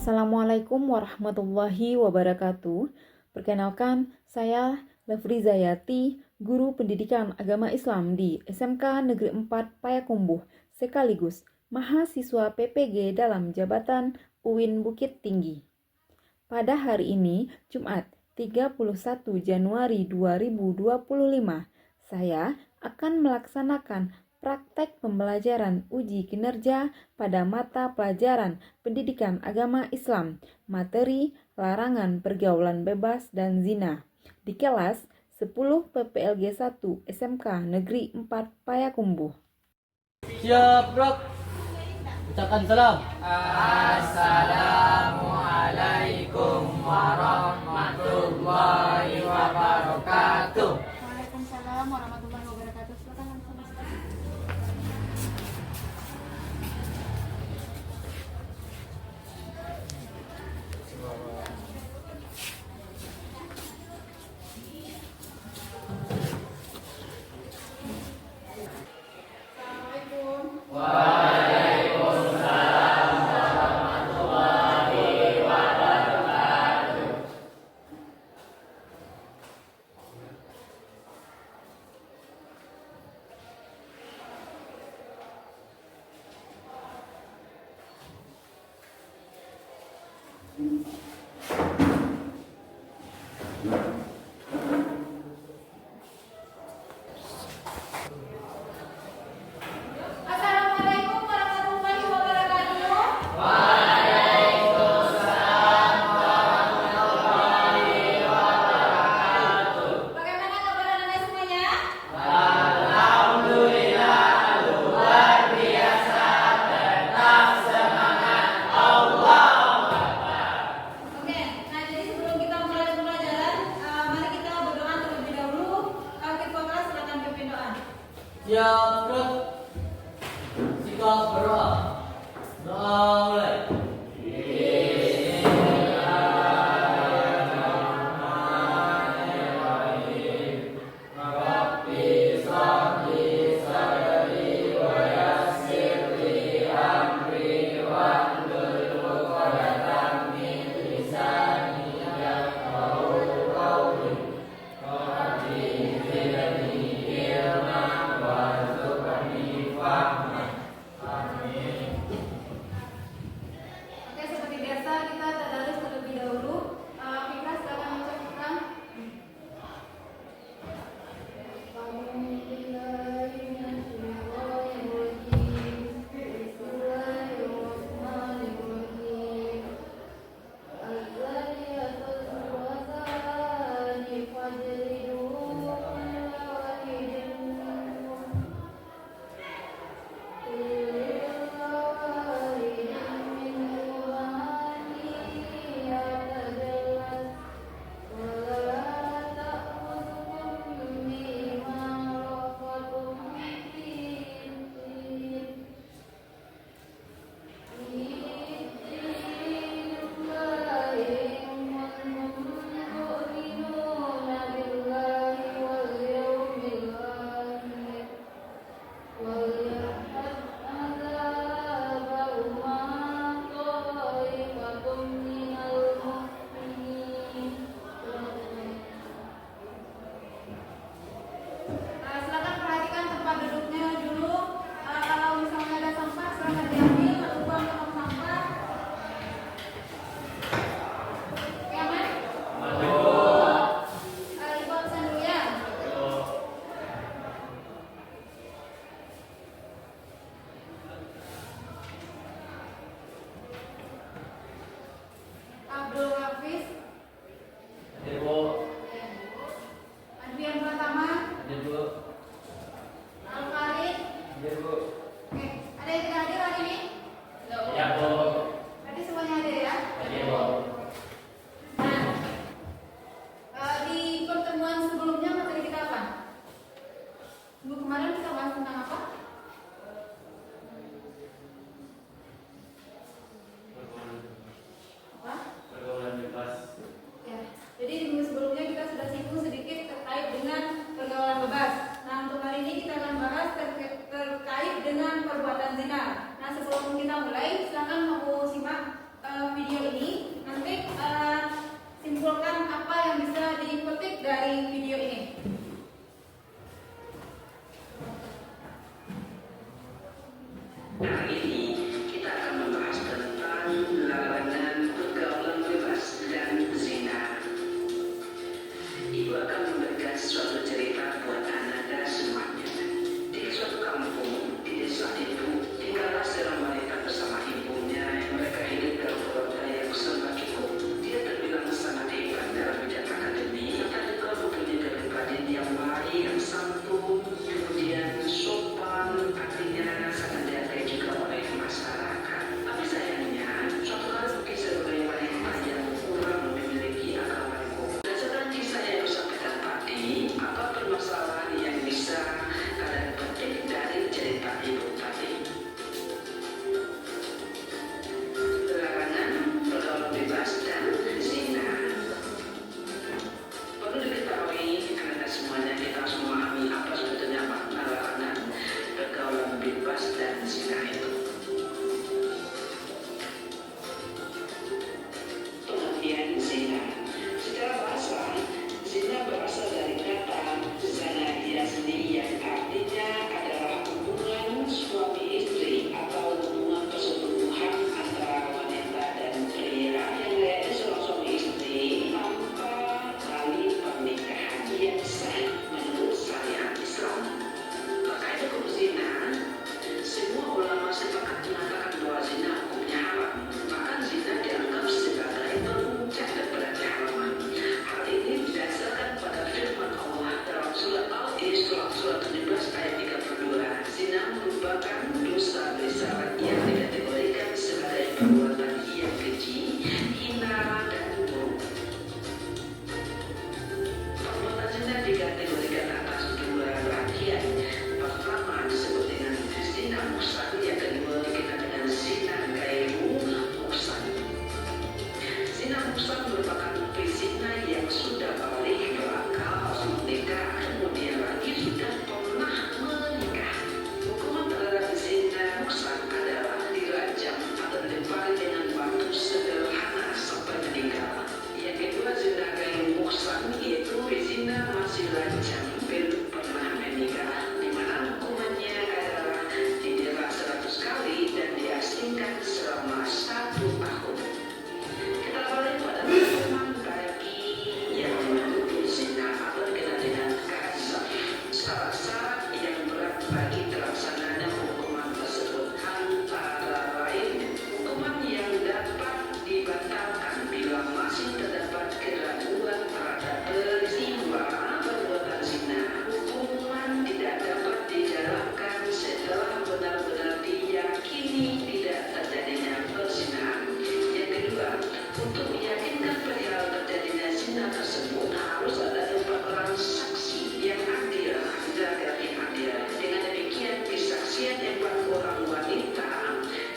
Assalamualaikum warahmatullahi wabarakatuh. Perkenalkan, saya Lefri Zayati, Guru Pendidikan Agama Islam di SMK Negeri 4 Payakumbuh, sekaligus mahasiswa PPG dalam jabatan UIN Bukit Tinggi. Pada hari ini, Jumat 31 Januari 2025, saya akan melaksanakan praktek pembelajaran uji kinerja pada mata pelajaran Pendidikan Agama Islam, materi larangan pergaulan bebas dan zina di kelas 10 PPLG 1 SMK Negeri 4 Payakumbuh. Siap, Bro. Ucapkan salam. Assalamualaikum warahmatullahi wabarakatuh. Waalaikumsalam warahmatullahi wabarakatuh. Silakan langsung. Assalamualaikum. Assalamualaikum warahmatullahi wabarakatuh. Bagaimana kabar anak-anak semuanya? Oke, nah jadi sebelum kita mulai pembelajaran, mari kita berdoa terlebih dahulu. Kita silakan pimpin doa. Siap, Bro. Sikap berdoa. Doa mulai. Oke, seperti biasa kita tadarus terlebih dahulu. Fikra silakan mengucapkan. Silakan perhatikan tempat duduknya dulu. Kalau misalnya ada sampah, silakan diambil lalu buang ke tong sampah. Oke, aman? Ibu absen dulu ya. Abdul Hafiz, Hadir, Bu. Adrian Pratama, Hadir, Bu. Al-Farid. Hadir, Bu. Oke, ada yang tidak hadir hari ini? Ya, Bu. Berarti semuanya hadir ya? Hadir, Bu. Nah, di pertemuan sebelumnya materi kita apa? Minggu kemarin kita bahas tentang apa? Apa? Pergaulan bebas. Ya, jadi di minggu sebelumnya kita sudah singgung sedikit terkait dengan pergaulan bebas. Nah, hadis surat 17 ayat 32, zina merupakan dosa besar yang dikategorikan sebagai perbuatan yang keji, hina, dan buruk. Perbuatan zina dikategorikan atas dua rangkaian. Pertama disebut dengan zina muhsan, yang kedua dikenal dengan zina gairu muhsan. Zina muhsan merupakan zina yang sudah balik berakal, menikah, kemudian lagi sudah pernah menikah. Hukuman terhadap zina muhsan adalah dirajam atau dilempari dengan batu sederhana sampai meninggal. Yang kedua zina gairu muhsan, yaitu zina masih lajang belum pernah menikah, di mana hukumannya adalah didera 100 kali dan diasingkan selama 1 tahun. Kita balik pada hukuman bagi yang menuduh zina atau dikenal dengan qadzaf. Syarat-syarat yang berat bagi terlaksananya hukuman tersebut antara lain hukuman yang dapat dibatalkan bila masih terdapat keraguan terhadap peristiwa perbuatan zina. Hukuman tidak dapat dijalankan setelah benar-benar diyakini tidak terjadinya perzinahan. Yang kedua, untuk meyakinkan perihal terjadinya zina tersebut harus ada 4 orang saksi yang adil, laki-laki adil. Dengan demikian kesaksian 4 orang wanita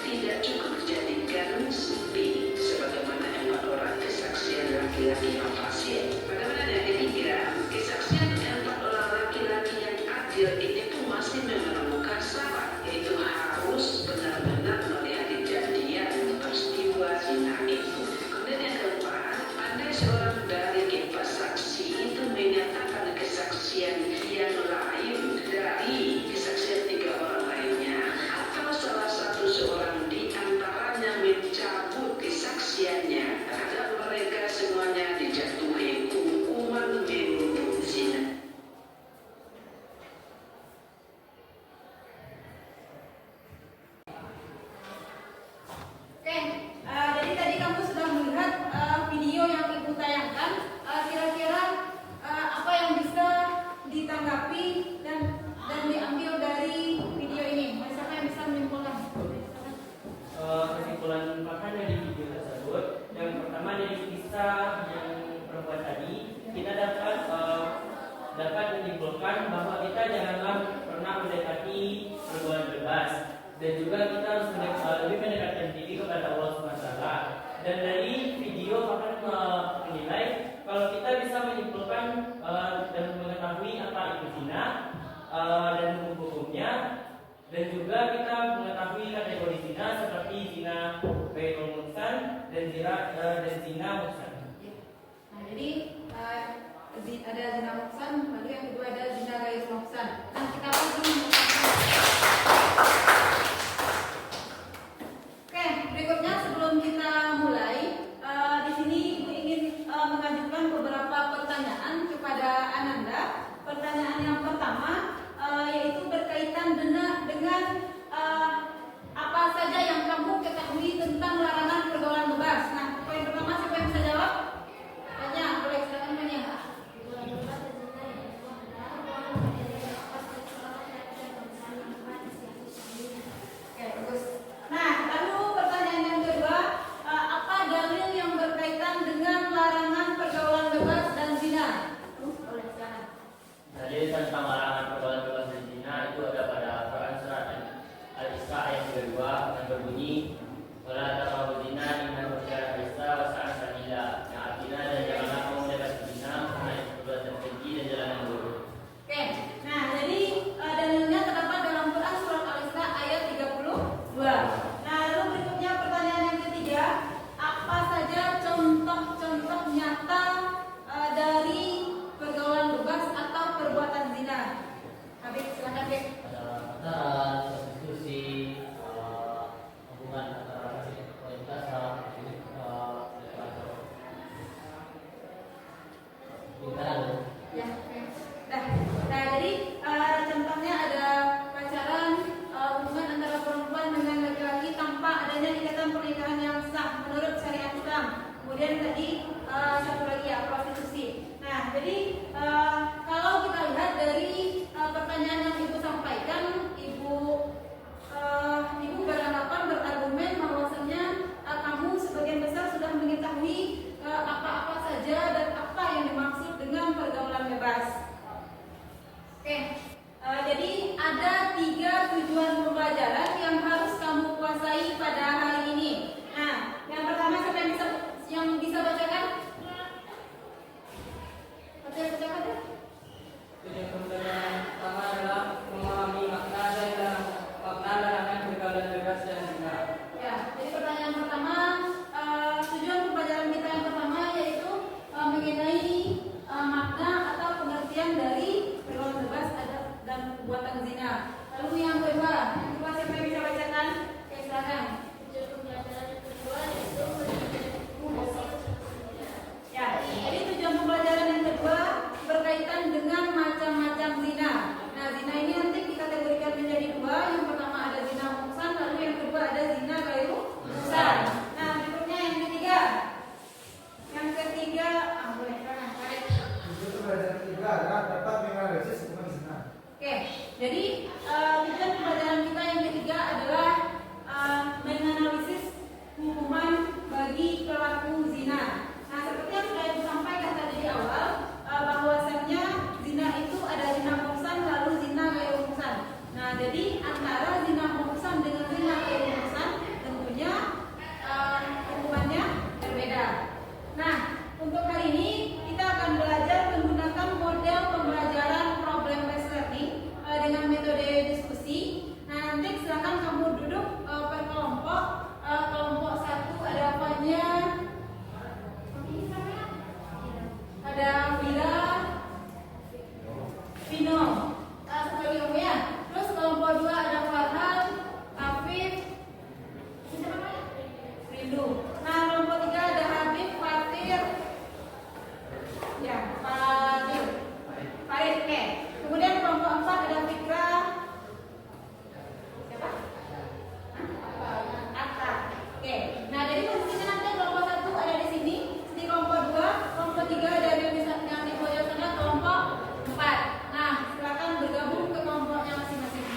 tidak cukup dijadikan bukti sebagaimana 4 orang kesaksian laki-laki yang fasik. Bagaimana yang ketiga, kesaksian 4 orang laki-laki yang adil ini pun masih memerlukan syarat, yaitu harus benar-benar melihat kejadian peristiwa zina itu. Kemudian yang keempat, andai seorang dari keempat saksi itu menyatakan kesaksian yang lain dari kesaksian 3 orang lainnya, atau salah satu seorang di antaranya mencabut kesaksiannya, terhadap mereka semuanya dijatuhi hukuman menuduh zina. Oke, jadi tadi kamu sudah melihat video yang ibu tayangkan. Kira-kira apa yang bisa ditanggapi dan diambil dari video ini? Siapa yang bisa menyimpulkan? Kesimpulan bahkan dari video tersebut, yang pertama dari kisah yang perempuan tadi, kita dapat menyimpulkan bahwa kita janganlah pernah mendekati pergaulan bebas, dan juga kita harus lebih mendekatkan diri kepada Allah SWT. Dan dari video bahkan menilai kalau kita bisa menyimpulkan dan mengetahui apa itu zina dan hukum-hukumnya, dan juga kita mengetahui kategori zina seperti zina ghairul muhsan dan zina muhsan. Nah, jadi ada zina muhsan, lalu yang kedua ada zina ghairul muhsan. Nah, kita langsung Oke, berikutnya sebelum kita mulai, di sini Ibu ingin mengajukan beberapa pertanyaan kepada Ananda. Pertanyaan yang pertama yaitu berkaitan dengan apa saja yang kamu ketahui tentang larangan pergaulan bebas. Nah, poin pertama siapa yang bisa jawab? Banyak, boleh silakan banyak. Oke, bagus. Nah, lalu pertanyaan yang kedua, apa dalil yang berkaitan dengan larangan pergaulan bebas dan zina? Boleh silakan. Jadi tentang larangan pergaulan bebas dan zina itu ada pada Quran surat Al-Isra ayat 32 yang berbunyi wala taqrabu zina innahu kana fahsya wa sa'a sabila, yang artinya dan janganlah kamu mendekati zina karena itu perbuatan keji dan jalan yang buruk. Oke, nah jadi dalilnya terdapat dalam Quran surat Al-Isra ayat 32. Nah, lalu berikutnya pertanyaan yang ketiga, apa saja contoh-contoh nyata dari pergaulan bebas atau perbuatan zina? Habib, silakan Habib. Ada pacaran, prostitusi, hubungan antara wanita sama Ya, oke. Nah, jadi contohnya ada pacaran, hubungan antara perempuan dengan laki-laki tanpa adanya ikatan pernikahan yang sah menurut syariat Islam. Kemudian tadi satu lagi ya, prostitusi. Nah, jadi kalau kita lihat dari Oke, jadi ada 3 tujuan pembelajaran yang harus kamu kuasai pada hari ini. Nah, yang pertama siapa yang bisa bacakan? Bacakan ya. Tujuan pembelajaran pertama adalah memahami makna larangan pergaulan bebas dan zina. Ya, jadi pertanyaan pertama, tujuan pembelajaran kita yang pertama yaitu mengenai makna atau pengertian dari pergaulan bebas dan perbuatan zina. Lalu yang kedua siapa yang bisa bacakan? Oke, silakan. Tujuan pembelajaran yang kedua yaitu ya, jadi tujuan pembelajaran yang kedua berkaitan dengan macam-macam zina. Nah, zina ini nanti dikategorikan menjadi 2. Yang pertama ada zina muhsan, lalu yang kedua ada zina ghairu muhsan. Nah, berikutnya yang ketiga. Boleh kan? Tujuan pembelajaran ketiga adalah dapat menganalisis hukuman zina. Oke, jadi tujuan pembelajaran kita yang ketiga adalah menganalisis hukuman bagi pelaku zina. Nah, seperti yang sudah disampaikan tadi di awal, bahwasannya zina itu ada zina muhsan lalu zina ghairu muhsan. Nah, jadi antara zina muhsan dengan zina ghairu muhsan tentunya hukumannya berbeda. Nah, untuk hari ini kita akan belajar menggunakan model pembelajaran problem based learning dengan metode diskusi. Nah, nanti silakan kamu duduk per kelompok. Kelompok 1 ada apanya? Ada Vira, Vino, sekali kamu ya. Terus kelompok 2 ada Farhan, Afif, Rindu. Nah, kelompok 3 ada Habib, Fatir, ya, Farid, oke. Kemudian kelompok 4 ada Fikra, siapa? Atta. Oke. Nah, jadi posisinya nanti kelompok 1 ada di sini, di kelompok 2, kelompok 3 ada yang di pojok sana, kelompok 4. Nah, silakan bergabung ke kelompoknya masing-masing.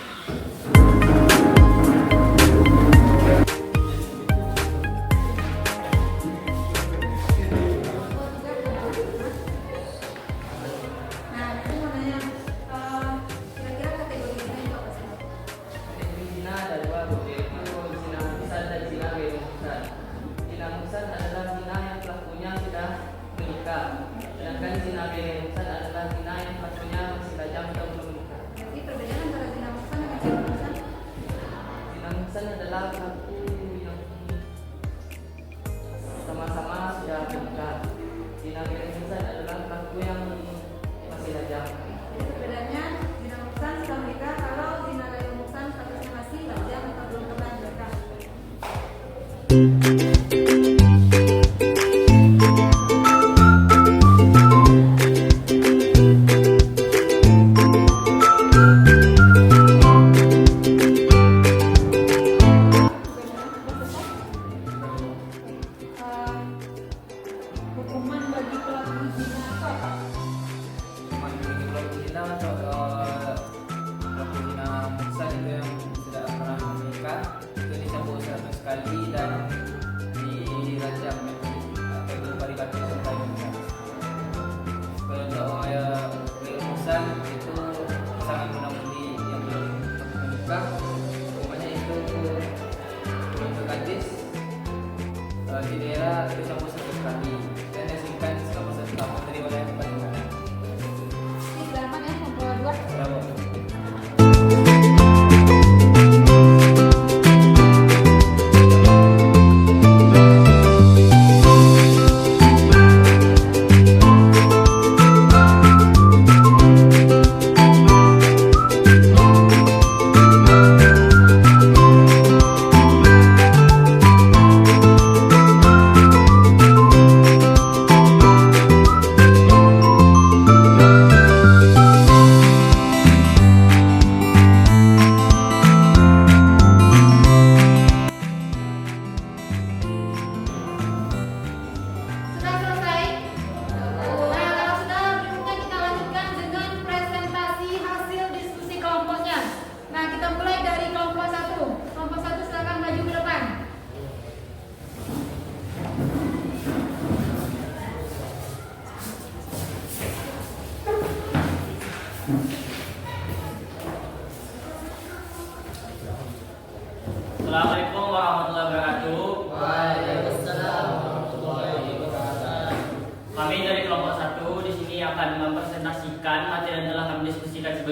Nah, ini mau nanya, kira-kira kategori zina itu apa sih? Kategori zina ada 2, yaitu zina muhsan dan zina ghairu muhsan. Zina muhsan adalah zina yang pelakunya sudah menikah, sedangkan zina ghairu muhsan adalah zina yang pelakunya masih lajang atau belum menikah. Jadi perbedaan antara zina muhsan dengan zina muhsan? Zina muhsan adalah pelaku yang sama-sama sudah menikah. Zina ghairu muhsan adalah pelaku yang masih lajang. Jadi perbedaannya zina muhsan sudah menikah, kalau zina ghairu muhsan statusnya masih lajang atau belum pernah menikah. Hukuman bagi pelaku zina itu apa? Hukuman bagi pelaku zina untuk pelaku zina muhsan itu yang sudah pernah menikah itu dicambuk 100 kali dan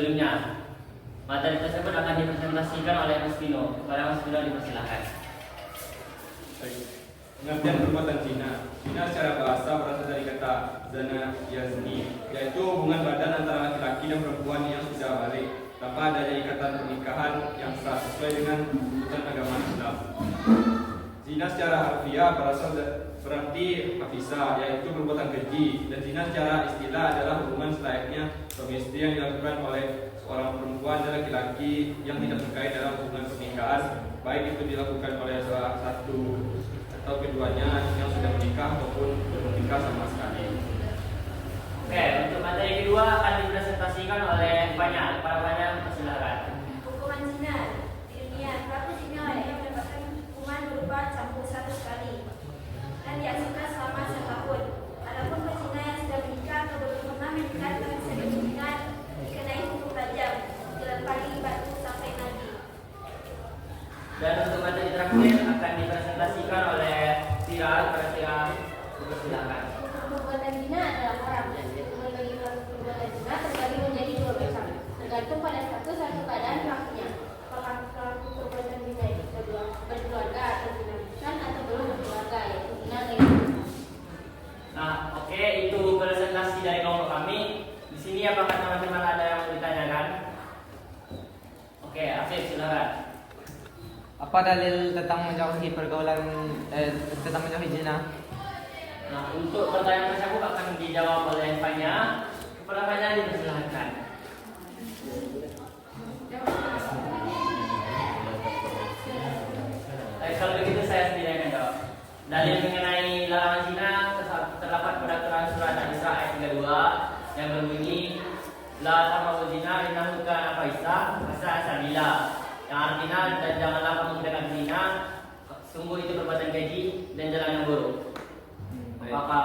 sebelumnya. Materi tersebut akan dipresentasikan oleh Mas Pino. Kepada Mas Pino dipersilakan. Pengertian perbuatan zina. Zina secara bahasa berasal dari kata zana yazni, yaitu hubungan badan antara laki-laki dan perempuan yang sudah balik tanpa adanya ikatan pernikahan yang sah sesuai dengan tuntunan agama Islam. Zina secara harfiah berarti hafisa, yaitu perbuatan keji, dan zina secara istilah adalah hubungan selayaknya suami istri yang dilakukan oleh seorang perempuan dan laki-laki yang tidak terkait dalam hubungan pernikahan, baik itu dilakukan oleh salah satu atau keduanya yang sudah menikah ataupun belum menikah sama sekali. Oke, untuk materi kedua akan dipresentasikan oleh Fanya. Para Fanya, persilakan. Hukuman zina di dunia. Pelaku zina layaknya mendapatkan hukuman berupa cambuk 100 kali dan diasingkan selama 1 tahun. Adapun pezina yang sudah menikah atau belum pernah menikah dan sedang berzina dikenai hukum rajam, dilempari batu sampai mati. Dan untuk materi terakhir akan dipresentasikan oleh Siral. Para Siral, persilakan. Perbuatan zina adalah haram. Hukuman bagi pelaku perbuatan zina terbagi menjadi 2 macam, tergantung pada status atau keadaan pelakunya. Apakah pelaku perbuatan zina itu berkeluarga atau zina bukan atau belum berkeluarga, yaitu zina legal. Nah, oke, itu presentasi dari kelompok kami. Di sini apakah teman-teman ada yang mau ditanyakan? Oke, Afif, silakan. Apa dalil tentang menjauhi pergaulan tentang menjauhi zina? Nah, untuk pertanyaan tersebut akan dijawab oleh Fanya. Kepada Fanya dipersilakan. Kalau begitu saya sendiri akan jawab. Dalil mengenai larangan zina terdapat pada Quran surat Al-Isra ayat 32 yang berbunyi la taqrabu zina innahu kana fahisha sabila. Yang artinya dan janganlah kamu mendekat zina, sungguh itu perbuatan keji dan jalan yang buruk. Apakah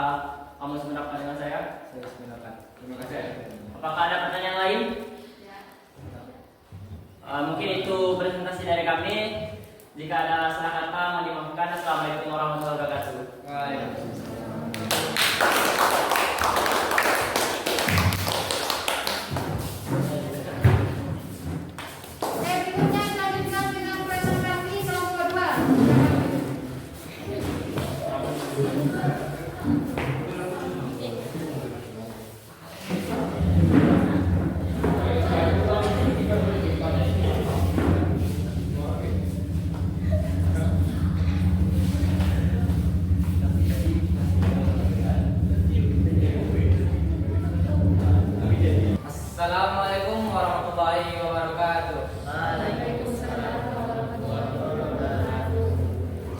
kamu sependapat dengan saya? Saya sependapat. Terima Oke. kasih. Apakah ada pertanyaan lain? Mungkin itu presentasi dari kami. Jika ada salah kata, mohon dimaafkan. Assalamualaikum warahmatullahi wabarakatuh. Berikutnya dilanjutkan dengan presentasi kelompok 2. Assalamualaikum warahmatullahi wabarakatuh.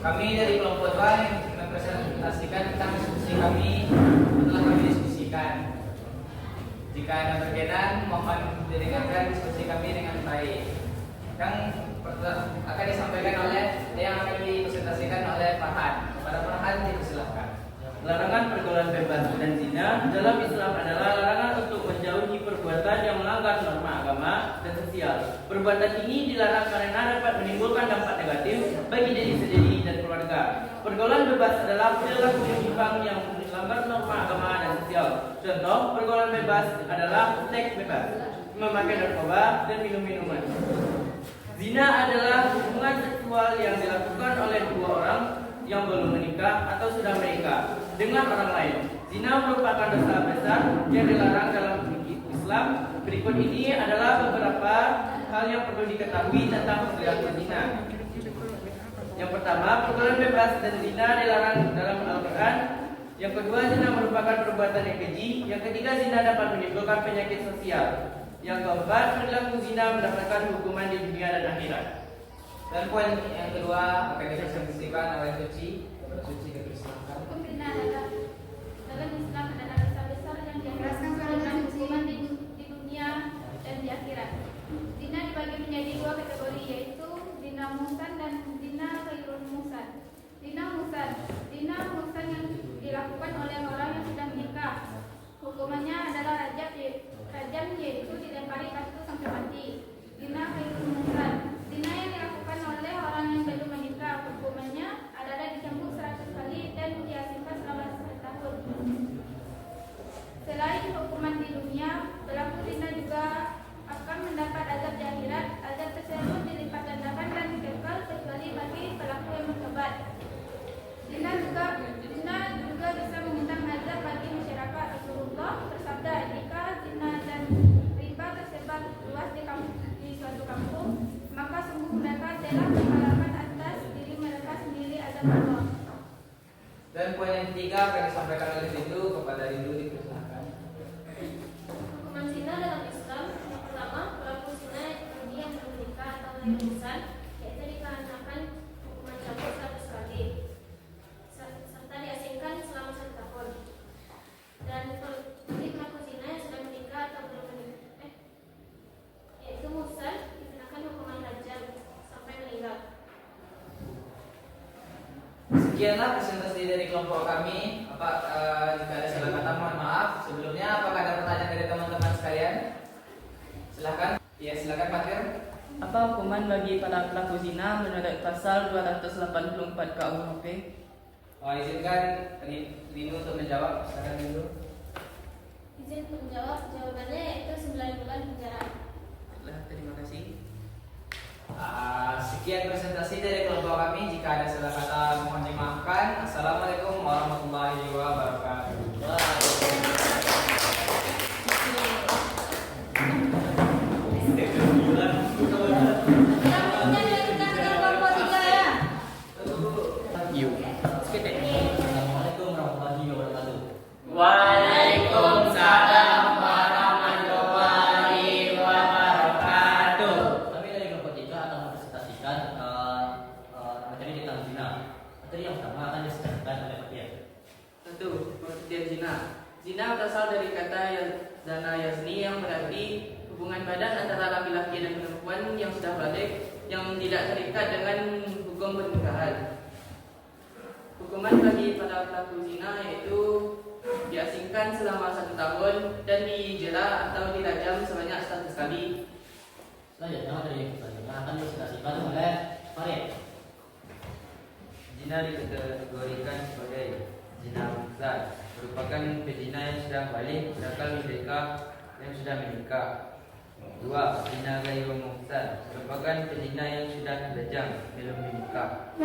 Kami dari kelompok 2 yang mempresentasikan tentang diskusi kami telah kami diskusikan. Jika Anda berkenan, mohon didengarkan diskusi kami dengan baik. Yang akan disampaikan yang akan dipresentasikan oleh Farhan. Kepada Farhan dipersilakan. Larangan pergaulan bebas dan zina dalam Islam adalah larangan untuk menjauhi perbuatan yang melanggar norma agama dan sosial. Perbuatan ini dilarang karena dapat menimbulkan dampak negatif bagi diri sendiri dan keluarga. Pergaulan bebas adalah perilaku menyimpang yang melanggar norma agama dan sosial. Contoh, pergaulan bebas adalah seks bebas, memakai narkoba, dan minum minuman. Zina adalah hubungan seksual yang dilakukan oleh 2 orang yang belum menikah atau sudah menikah dengan orang lain. Zina merupakan dosa besar yang dilarang dalam Islam. Berikut ini adalah beberapa hal yang perlu diketahui tentang perilaku zina. Yang pertama, pergaulan bebas dan zina dilarang dalam Al-Quran. Yang kedua, zina merupakan perbuatan yang keji. Yang ketiga, zina dapat menimbulkan penyakit sosial. Yang keempat, perilaku zina mendapatkan hukuman di dunia dan akhirat. Dan poin yang kedua akan dipresentasikan oleh Suci. Suci dipersilakan. Hukum zina adalah dalam Islam adalah dosa besar yang diancam dengan hukuman di dunia dan di akhirat. Zina dibagi menjadi 2 kategori, yaitu zina muhsan dan zina ghairul muhsan. Zina muhsan yang dilakukan oleh orang yang sudah menikah. Hukumannya adalah rajam, yaitu dilempari batu sampai mati. Zina ghairul muhsan, zina yang dilakukan oleh orang yang belum menikah. Hukumannya adalah dicambuk 100 kali dan diasingkan selama 1 tahun. Selain hukuman di dunia, pelaku zina juga akan adalah menghalalkan atas diri mereka sendiri azab Allah. Dan poin yang ketiga akan disampaikan oleh Rindu kepada Rindu, dipersilakan. Hukuman zina dalam Islam yang pertama, pelaku zina yang belum menikah atau menikah, yaitu dikenakan hukuman cambuk 100 kali serta diasingkan selama 1 tahun. Dan bagi pelaku zina yang sudah menikah atau belum menikah, yaitu musal, dikenakan hukuman rajam sampai meninggal. Sekianlah presentasi dari kelompok kami. Jika ada salah kata mohon maaf. Sebelumnya apakah ada pertanyaan dari teman-teman sekalian? Silahkan. Ya, silakan Pak Fir. Apa hukuman bagi para pelaku zina menurut pasal 284 KUHP? Izinkan Rindu untuk menjawab. Silakan Rindu. Izin untuk menjawab, jawabannya yaitu 9 bulan penjara. Baiklah, terima kasih. Sekian presentasi dari kelompok kami. Jika ada salah kata mohon dimaafkan. Assalamualaikum warahmatullahi wabarakatuh. Assalamualaikum warahmatullahi wabarakatuh. Waalaikumsalam warahmatullahi wabarakatuh. Kami dari kelompok 3 akan mempresentasikan materi tentang zina. Materi yang pertama akan disampaikan oleh Pak Fir. 1. Pengertian zina. Zina berasal dari kata zana yazni yang berarti hubungan badan antara laki-laki dan perempuan yang sudah balik yang tidak terikat dengan hukum pernikahan. Hukuman bagi para pelaku zina yaitu diasingkan selama 1 tahun dan dijela atau dirajam sebanyak 100 kali. Selanjutnya materi yang selanjutnya akan dipresentasikan oleh Farid. Zina dikategorikan sebagai zina besar, merupakan pezina yang sudah balik, sedangkan mereka yang sudah menikah. 2. Zina ghairu muhsan, merupakan pezina yang sudah dirajam belum menikah.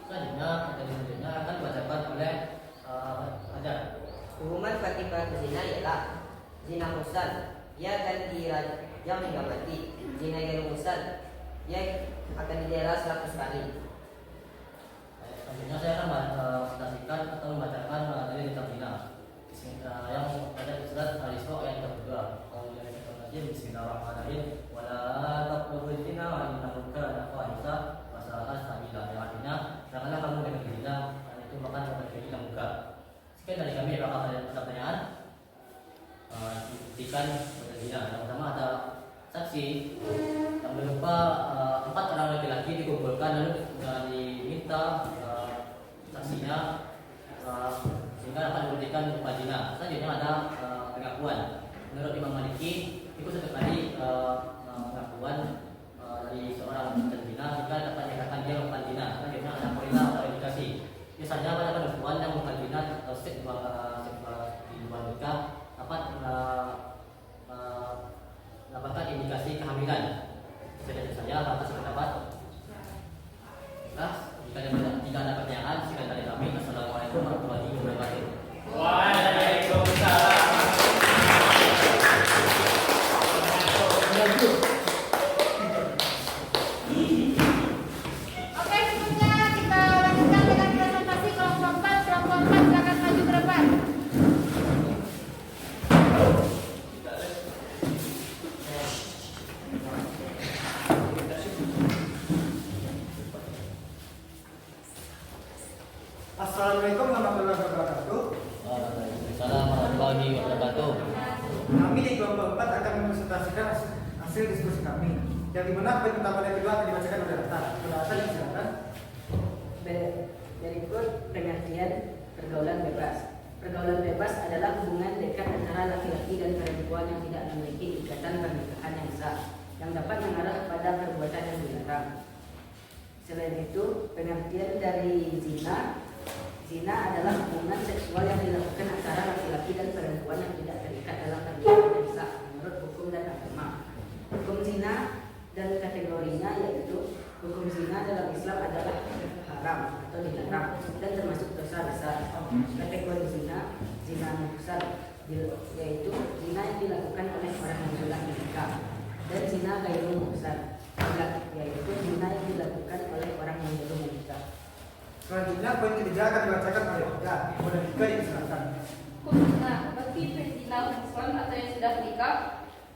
Selanjutnya materi selanjutnya akan dibacakan oleh Fajar. Hukuman bagi pelaku zina ialah zina muhsan, ia akan dirajam hingga mati. Zina ghairu muhsan, ia akan dijela 100 kali. Selanjutnya saya akan presentasikan atau membacakan materi tentang zina yang ada di surat Al-Isra ayat 32. Bismillahirrahmanirrahim. Wala taqrabuz zina wa innahu kana fahisha wa sa'a sabila. Yang artinya janganlah kamu mendekati zina, karena itu bahkan dapat keji yang muka. Sekian dari kami. Apakah ada pertanyaan? Dibuktikan pada zina. Yang pertama ada saksi yang berupa 4 orang laki-laki dikumpulkan lalu diminta saksinya sehingga dapat dibuktikan hukuman zina. Selanjutnya ada pengakuan. Menurut Imam Maliki itu sekali pengakuan dari seorang terzina jika dapat dikatakan dia melakukan zina. Selanjutnya ada perintah atau indikasi. Misalnya pada perempuan yang melakukan zina atau seks di luar nikah dapat mendapatkan indikasi kehamilan. Jadi saja batas pendapat. Nah, jika ada pertanyaan silakan dari kami. Assalamualaikum warahmatullahi wabarakatuh. Waalaikumsalam. Oke, sebelumnya kita lanjutkan dengan presentasi kelompok 4. Kelompok 4 silakan maju ke depan. Assalamualaikum warahmatullahi wabarakatuh. Waalaikumsalam warahmatullahi wabarakatuh. Kami di kelompok 4 akan mempresentasikan hasil diskusi kami. Yang dimana poin pertama dan kedua akan dibacakan oleh Ratan. Ratan yang silakan. Berikut pengertian pergaulan bebas. Pergaulan bebas adalah hubungan dekat antara laki-laki dan perempuan yang tidak memiliki ikatan pernikahan yang sah, yang dapat mengarah pada perbuatan yang dilarang. Selain itu, pengertian dari zina adalah hubungan seksual yang dilakukan antara laki-laki dan perempuan yang tidak terikat dalam pernikahan yang sah menurut hukum dan agama. Hukum zina dan kategorinya yaitu hukum zina dalam Islam adalah haram atau dilarang dan termasuk dosa besar. Kategori zina muhsan yaitu zina yang dilakukan oleh orang yang sudah menikah, dan zina ghairu muhsan yaitu zina yang dilakukan oleh orang yang belum menikah. Selanjutnya poin ketiga akan dibacakan oleh ya, boleh dipersilakan. Kumzina bagi pezina muhsan atau yang sudah menikah,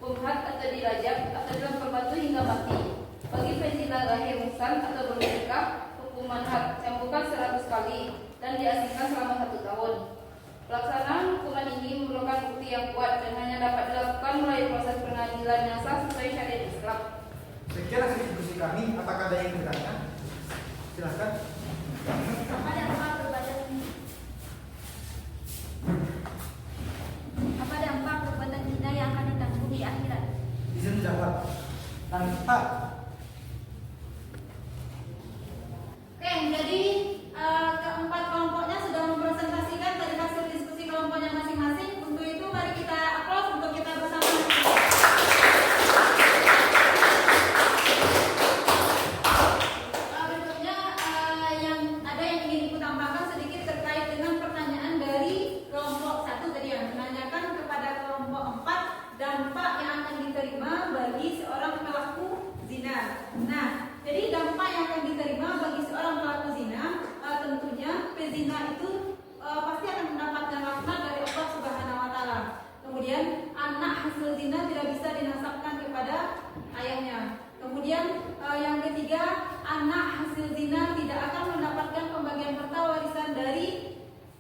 kumhat atau dirajam atau dilempar batu hingga mati. Bagi pezina lahir muhsan atau belum menikah, hukuman had cambukan 100 kali dan diasingkan selama 1 tahun. Pelaksanaan hukuman ini memerlukan bukti yang kuat dan hanya dapat dilakukan melalui proses pengadilan yang sah sesuai syariat Islam. Sekian hasil diskusi kami. Apakah ada yang bertanya? Silakan. Apa dampak perbuatan zina yang akan ditanggung di akhirat? Izin menjawab. Tanpa. Oke, jadi keempat kelompoknya sudah mempresentasikan tadi hasil diskusi kelompoknya masing-masing. Untuk itu mari kita aplaus untuk kita bersama. Berikutnya yang ada yang ingin ibu tambahkan sedikit terkait dengan pertanyaan dari kelompok 1 tadi yang menanyakan kepada kelompok 4 dampak yang akan diterima bagi seorang pelaku zina. Nah, jadi dampak yang akan diterima bagi seorang pelaku zina tentunya pezina itu pasti akan mendapatkan laknat dari Allah Subhanahu wa taala. Kemudian anak hasil zina tidak bisa dinasabkan kepada ayahnya. Kemudian yang ketiga, anak hasil zina tidak akan mendapatkan pembagian harta warisan dari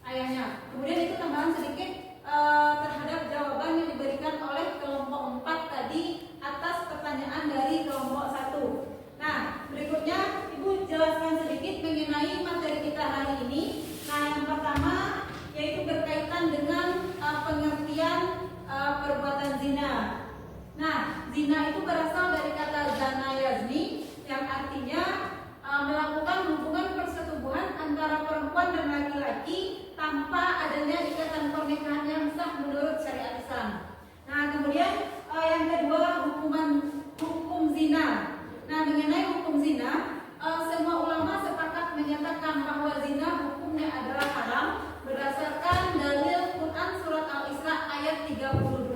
ayahnya. Kemudian itu tambahan sedikit terhadap jawaban yang diberikan oleh kelompok 4 tadi atas pertanyaan dari kelompok 1. Nah, berikutnya Ibu jelaskan sedikit mengenai materi kita hari ini. Nah, yang pertama yaitu berkaitan dengan pengertian perbuatan zina. Nah, zina itu berasal dari kata zana yazni yang artinya melakukan hubungan persetubuhan antara perempuan dan laki-laki tanpa adanya ikatan pernikahan yang sah menurut syariat Islam. Nah, kemudian yang kedua hukum zina. Nah, mengenai hukum zina, semua ulama sepakat menyatakan bahwa zina hukumnya adalah haram berdasarkan dalil Quran surat Al-Isra ayat 32.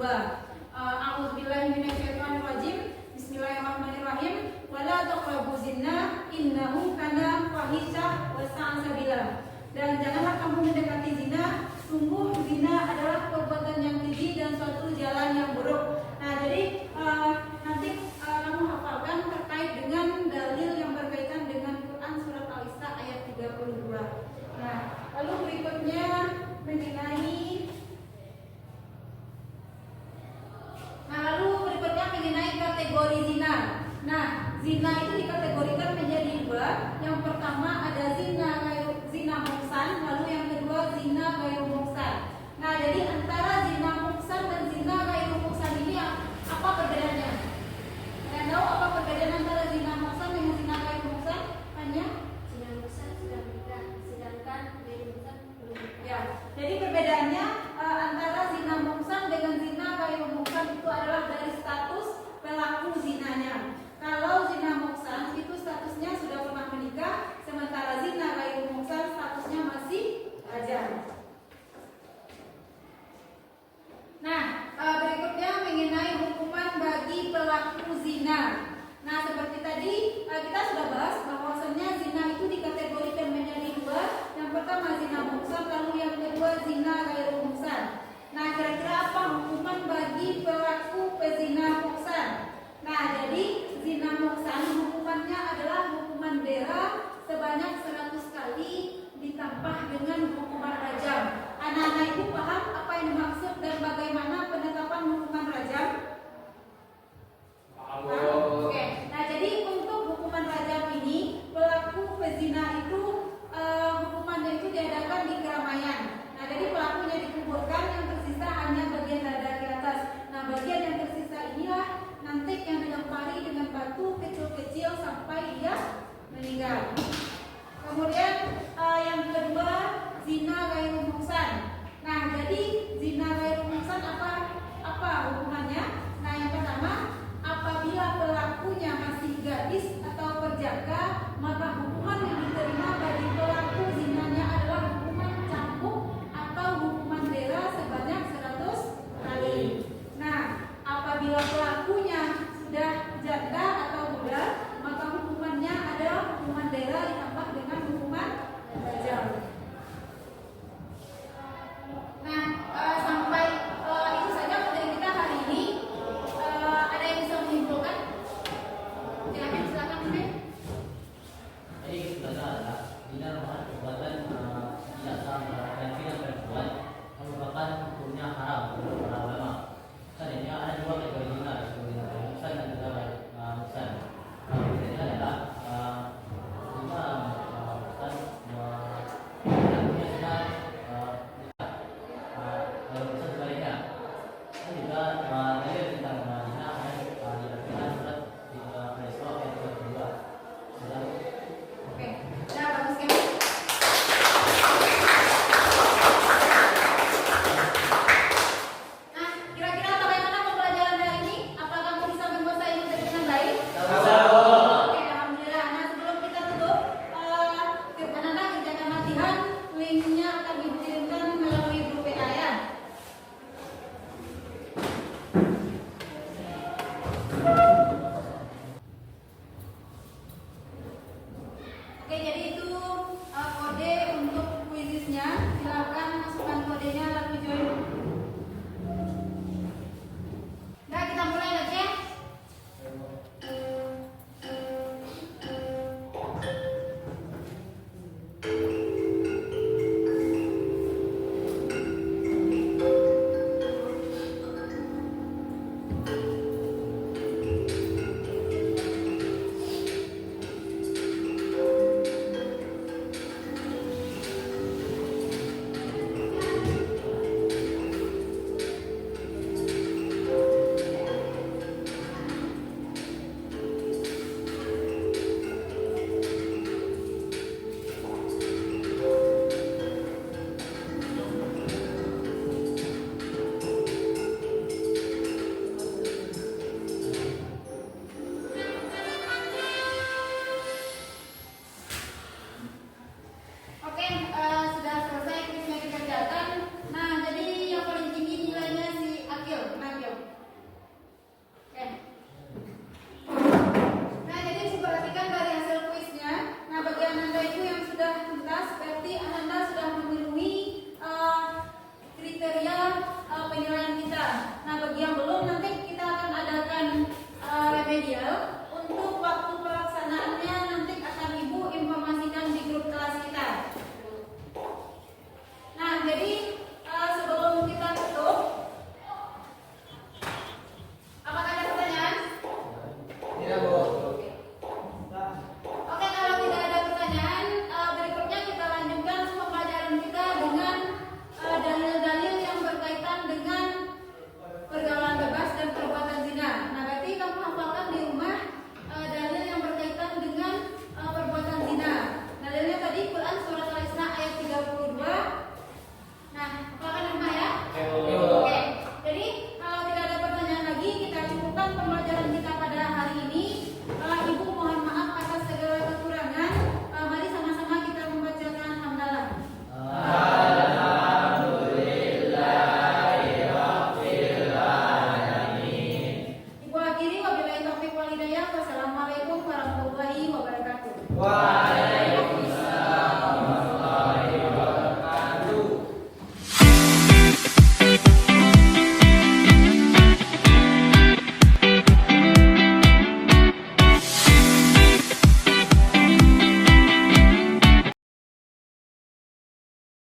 A'udzubillahi minasyaitonirrajim. Bismillahirrahmanirrahim. Wala taqrabu zina innahu kana fahisyah wa sa'a sabila. Dan janganlah kamu mendekati zina, sungguh zina adalah perbuatan yang keji dan suatu jalan yang buruk. Nah, jadi nanti kamu hafalkan terkait dengan dalil yang berkaitan dengan Quran surat Al-Isra ayat 32. Nah, lalu berikutnya mengenai kategori zina. Nah, zina itu dikategorikan menjadi 2. Yang pertama ada zina muhsan, lalu yang kedua zina ghairu muhsan. Nah, jadi antara zina muhsan dan zina ghairu muhsan ini apa perbedaannya? Kalian tahu apa perbedaan antara zina muhsan dengan zina ghairu muhsan? Hanya Zina muhsan sudah menikah, sedangkan ghairu muhsan belum menikah. ya. Jadi perbedaannya antara zina muhsan dengan zina ghairu muhsan itu adalah dari status pelaku zinanya. Kalau zina muhsan itu statusnya sudah pernah menikah, sementara zina ghairu muhsan statusnya masih rajam. Nah, berikutnya mengenai hukuman bagi pelaku zina. Nah, seperti tadi kita sudah bahas bahwasannya zina itu dikategorikan menjadi 2. Yang pertama zina muhsan, lalu yang kedua zina ghairu muhsan. Nah, kira-kira apa hukuman bagi pelaku pezina muhsan? Nah, jadi zina muhsan hukumannya adalah hukuman dera sebanyak 100 kali ditambah dengan hukuman rajam. Anak-anak ibu paham apa yang dimaksud dan bagaimana penetapan hukuman rajam? Oke. Nah, jadi untuk hukuman rajam ini pelaku pezina itu hukumannya itu diadakan di keramaian. Nah, jadi pelakunya remedial. Untuk waktu pelaksanaannya nanti akan Ibu informasikan di grup kelas kita. Nah, jadi sebelum kita tutup, apakah ada pertanyaan? Tidak, Bu. Oke, kalau tidak ada pertanyaan, berikutnya kita lanjutkan pembelajaran kita dengan dalil-dalil yang berkaitan dengan pergaulan bebas dan perbuatan zina. Nah, berarti kamu hafalkan di rumah dalil yang berkaitan dengan perbuatan zina. Dalilnya tadi Quran surat Al-Isra ayat 32. Nah, hafalkan di rumah ya. Oke. Jadi kalau tidak ada pertanyaan lagi, kita cukupkan pembelajaran kita pada hari ini. Ibu mohon maaf atas segala kekurangan. Mari sama-sama kita membacakan hamdalah. Ibu akhiri wabillahi taufiq wal hidayah. Wassalamualaikum warahmatullahi wabarakatuh.